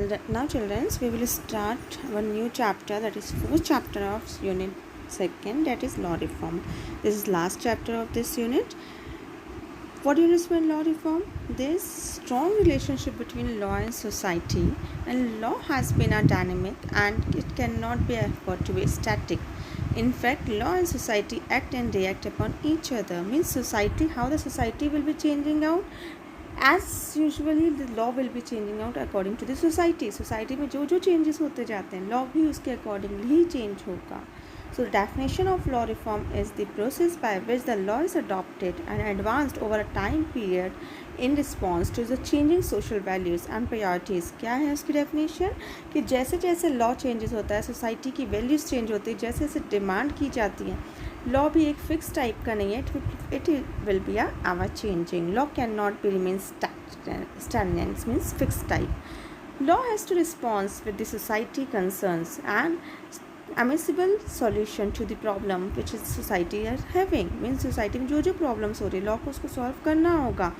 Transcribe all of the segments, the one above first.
Now, children, we will start one new chapter, that is fourth chapter of unit second, that is law reform. This is last chapter of this unit. What do you understand law reform? There's strong relationship between law and society, and law has been a dynamic and it cannot be afforded to be static. In fact, law and society act and react upon each other. Means society, how the society will be changing out, as usually the law will be changing out according to the society में जो जो changes होते जाते हैं law भी उसके accordingly ही change होगा. So the definition of law reform is the process by which the law is adopted and advanced over a time period in response to the changing social values and priorities. क्या है उसकी definition? कि जैसे जैसे law changes होता है, society की values change होती है, जैसे जैसे demand की जाती है, लॉ भी एक फिक्स टाइप का नहीं है. It will be ever changing. Law can not be remain stagnant means fix type. Law has to response with the society concerns and amicable solution to the problem which is society are having. Means society में जो जो problems हो रही है law को उसको solve करना होगा.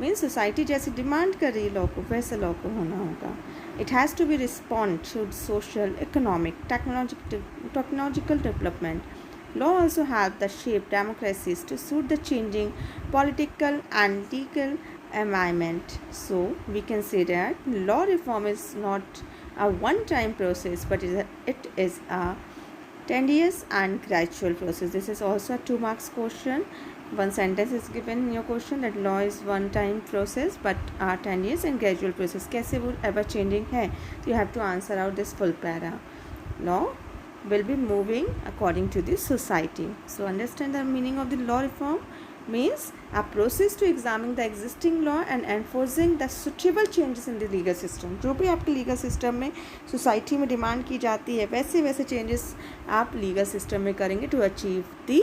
मीन्स सोसाइटी जैसे डिमांड कर रही है लॉ को, वैसे लॉ को होना होगा. It has to be respond to social, economic, technological development. Law also helped to shape democracies to suit the changing political and legal environment. So we can say that law reform is not a one-time process, but it is a tedious and gradual process. This is also a 2 marks question. One sentence is given in your question that law is one-time process but a tedious and gradual process. कैसे वो ever changing है? So you have to answer out this full para. Law will be moving according to the society. So understand the meaning of the law reform means a process to examine the existing law and enforcing the suitable changes in the legal system. जो भी आपके legal system में society में demand की जाती है, वैसे वैसे changes आप legal system में करेंगे to achieve the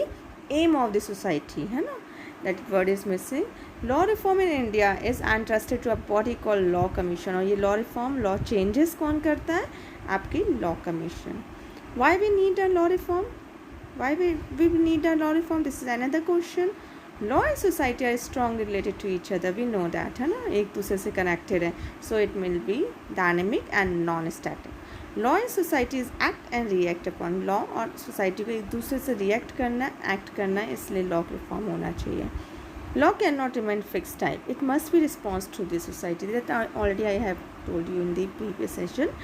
aim of the society, है ना. That word is missing. Law reform in India is entrusted to a body called Law Commission. और ये law reform, law changes कौन करता है? आपकी Law Commission. Why we need a law reform? Why we need a law reform? This is another question. Law and society are strongly related to each other. We know that, है ना, एक दूसरे से connected है. So it will be dynamic and non-static. Law and society is act and react upon. Law और society को एक दूसरे से react करना, act करना, इसलिए law reform होना चाहिए. Law cannot remain fixed type. It must be response to the society. That already I have told you in the previous session.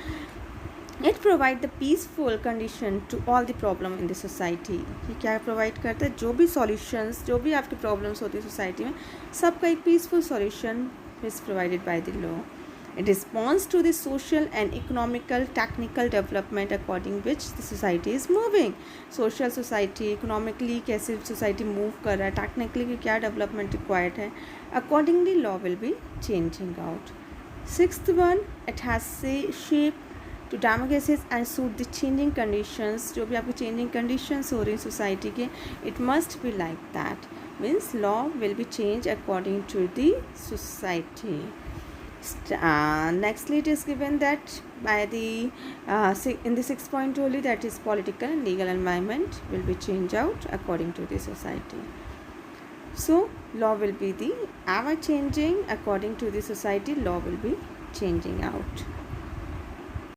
It provide the peaceful condition to all the problem in the society. ये क्या provide करता है? जो भी solutions, जो भी आपकी problems होती है society में, सबका एक peaceful solution is provided by the law. It responds to the social and economical, technical development according which the society is moving. Social society, economically कैसे society move कर रहा है, technically क्या development required है, accordingly law will be changing out. Sixth one, it has shape to democracies and suit the changing conditions. जो भी आपकी changing conditions हो रही हैं society के, it must be like that. Means law will be changed according to the society. Nextly, it is given that by the in the 6th point only, that is political and legal environment will be changed out according to the society. So law will be the ever changing according to the society. Law will be changing out.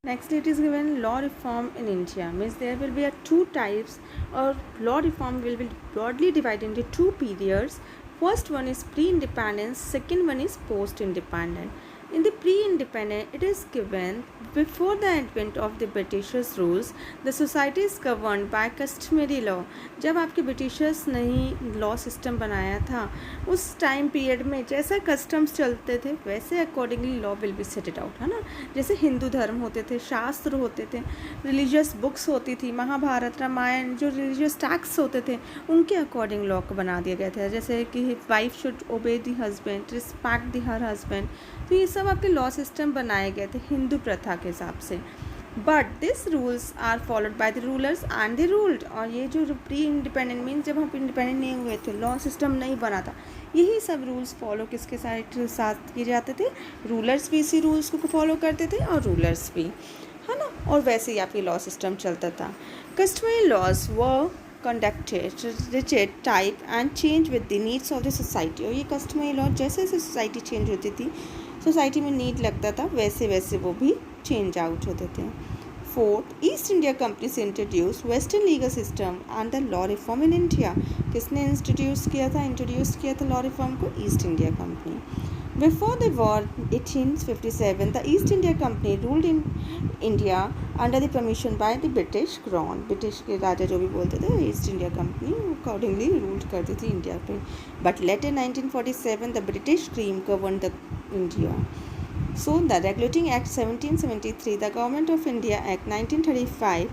Next, it is given law reform in India. Means there will be 2 types, or law reform will be broadly divided into 2 periods. First one is pre-independence, second one is post-independent. In the pre-independent, it is given before the advent of the Britishers rules, the society is governed by customary law. जब आपके Britishers ने law system बनाया था, उस time period में जैसा customs चलते थे वैसे accordingly law will be settled out, है ना. जैसे हिंदू धर्म होते थे, शास्त्र होते थे, रिलीजियस बुक्स होती थी, महाभारत, रामायण, जो रिलीजियस टैक्स होते थे उनके अकॉर्डिंग लॉ को बना दिया गया था. जैसे कि wife should obey the husband, respect the her husband. तो ये सब आपके लॉ सिस्टम बनाए गए थे हिंदू प्रथा के हिसाब से. But this rules are followed by the rulers and the ruled. और ये जो प्री इंडिपेंडेंट मीन्स जब हम इंडिपेंडेंट नहीं हुए थे, लॉ सिस्टम नहीं बना था, यही सब रूल्स फॉलो किसके साथ किए जाते थे? रूलर्स भी इसी रूल्स को फॉलो करते थे और रूलर्स भी, है ना. और वैसे ही आपकी लॉ सिस्टम चलता था. Customary laws were conducted rigid type and change with the needs of the society. और ये कस्टमरी लॉ जैसे जैसे सोसाइटी चेंज होती थी, सोसाइटी में नीड लगता था वैसे वैसे वो भी चेंज आउट होते थे। फोर्थ, ईस्ट इंडिया कंपनी से introduce western legal system and the law reform in India. किसने इंट्रोड्यूस किया था लॉ रिफॉर्म को? East India company. Before the war 1857 the east India company ruled in India under the permission by the British crown. British के राजा जो भी बोलते थे east India company accordingly rule करती थी इंडिया पे। But later 1947 the British cream govern the India. So, the Regulating Act 1773, the Government of India Act 1935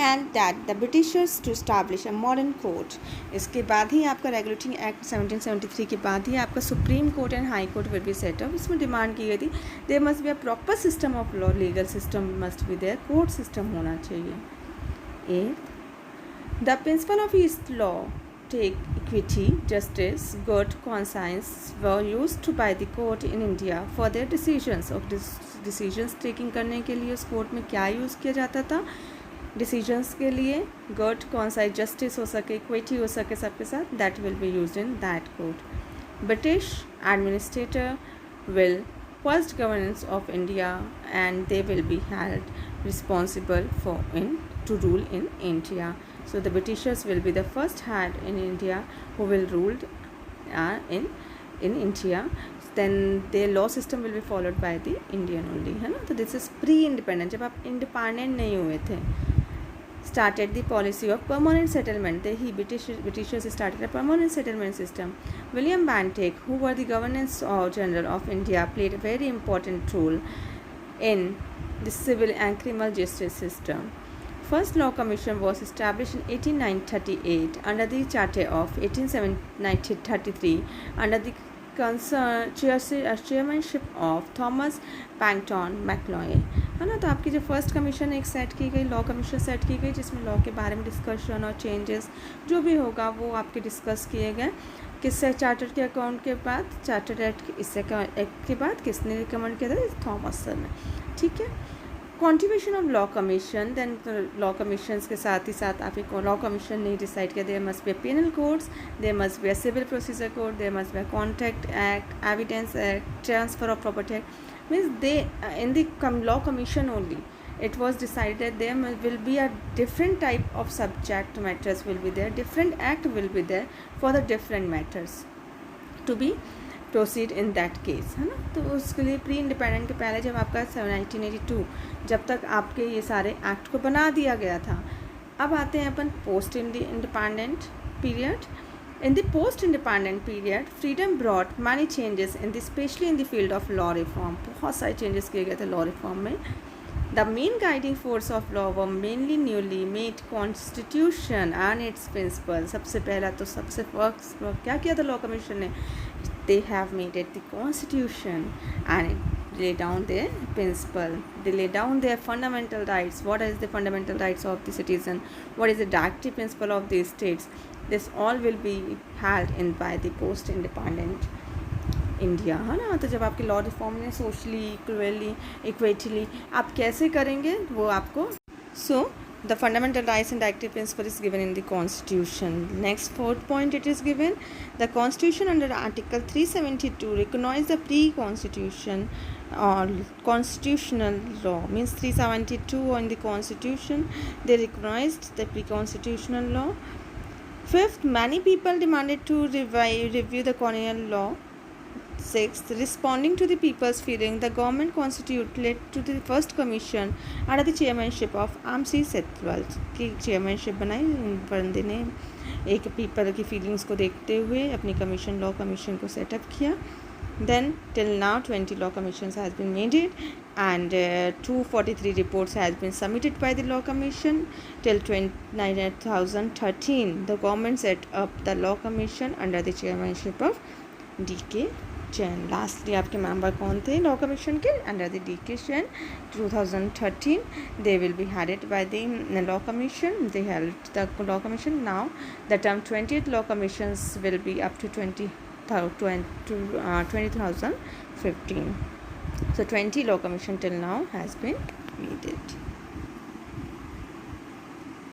and that the Britishers to establish a modern court. इसके बाद ही आपका regulating act 1773 के बाद ही आपका supreme court and high court will be set up. इसमें demand की गई थी there must be a proper system of law, legal system must be there, court system होना चाहिए। At, the principle of east law take equity, justice, good conscience were used by the court in India for their decisions. और decisions taking करने के लिए उस court में क्या use किया जाता था? decisions के लिए good conscience, justice हो सके, equity हो सके सबके साथ, that will be used in that court. British administrator will first governance of India and they will be held responsible for to rule in India. So the Britishers will be the first head in India who will rule in India. Then their law system will be followed by the Indian only, है ना। तो this is pre-independent, जब आप independent नहीं हुए थे। Started the policy of permanent settlement. He Britishers started a permanent settlement system. William Bentinck, who were the Governor General of India, played a very important role in the civil and criminal justice system. First Law Commission was established in 1838 under the Charter of 1833 under the chairmanship of Thomas Pangton Macloy, है ना। तो आपकी जो first commission एक set की गई, law commission set की गई, जिसमें लॉ के बारे में डिस्कशन और चेंजेस जो भी होगा वो आपके डिस्कस किए गए। किससे? चार्टर के अकाउंट के बाद, चार्टर एक्ट के बाद किसने रिकमेंड किया था? थॉमस सर ने, ठीक है। Contribution of law commission, then law commissions के साथ ही साथ आप एक लॉ कमीशन ने डिसाइड किया there must be a penal codes, there must be a civil procedure code, there must be a contract act, evidence act, transfer of property act. Means they in the law commission only it was decided there will be a different type of subject matters will be there, different act will be there for the different matters to be proceed in that case, है ना। तो उसके लिए pre independent के पहले जब आपका 1982 जब तक आपके ये सारे एक्ट को बना दिया गया था। अब आते हैं अपन post independent period. In the post independent period freedom brought many changes in the specially in the field of law reform. बहुत सारे चेंजेस किए गए थे लॉ रिफॉर्म में। The main guiding force of law were mainly newly made constitution and its principles. सबसे पहला तो सबसे फर्स्ट क्या किया था लॉ कमीशन ने? They have made it the constitution and lay down their principle. They lay down their fundamental rights. What is the fundamental rights of the citizen? What is the directive principle of the states? This all will be held in by the post-independent India, है ना। तो जब आपके law reform ने socially इक्वेटली आप कैसे करेंगे वो आपको the fundamental rights and directive principle is given in the constitution. Next fourth point it is given the constitution under article 372 recognize the pre-constitution or constitutional law, means 372 on the constitution they recognized the pre-constitutional law. Fifth, many people demanded to review the colonial law. Sixth, responding to the people's feeling, the government constituted to the first commission under the chairmanship of M.C. Setwal की chairmanship बनाई। बंदे ने एक people की feelings को देखते हुए अपनी कमीशन लॉ कमीशन को सेटअप किया। Then till now 20 law commissions has been made and 243 reports has been submitted by the law commission till 2013 the government set up the law commission under the chairmanship of D.K. Jain. Lastly आपके member कौन थे law commission के? Under the D.K. Jain 2013 they will be headed by the law commission. They held the law commission. Now the term 20th law commissions will be up to 2015. So 20 law commission till now has been created.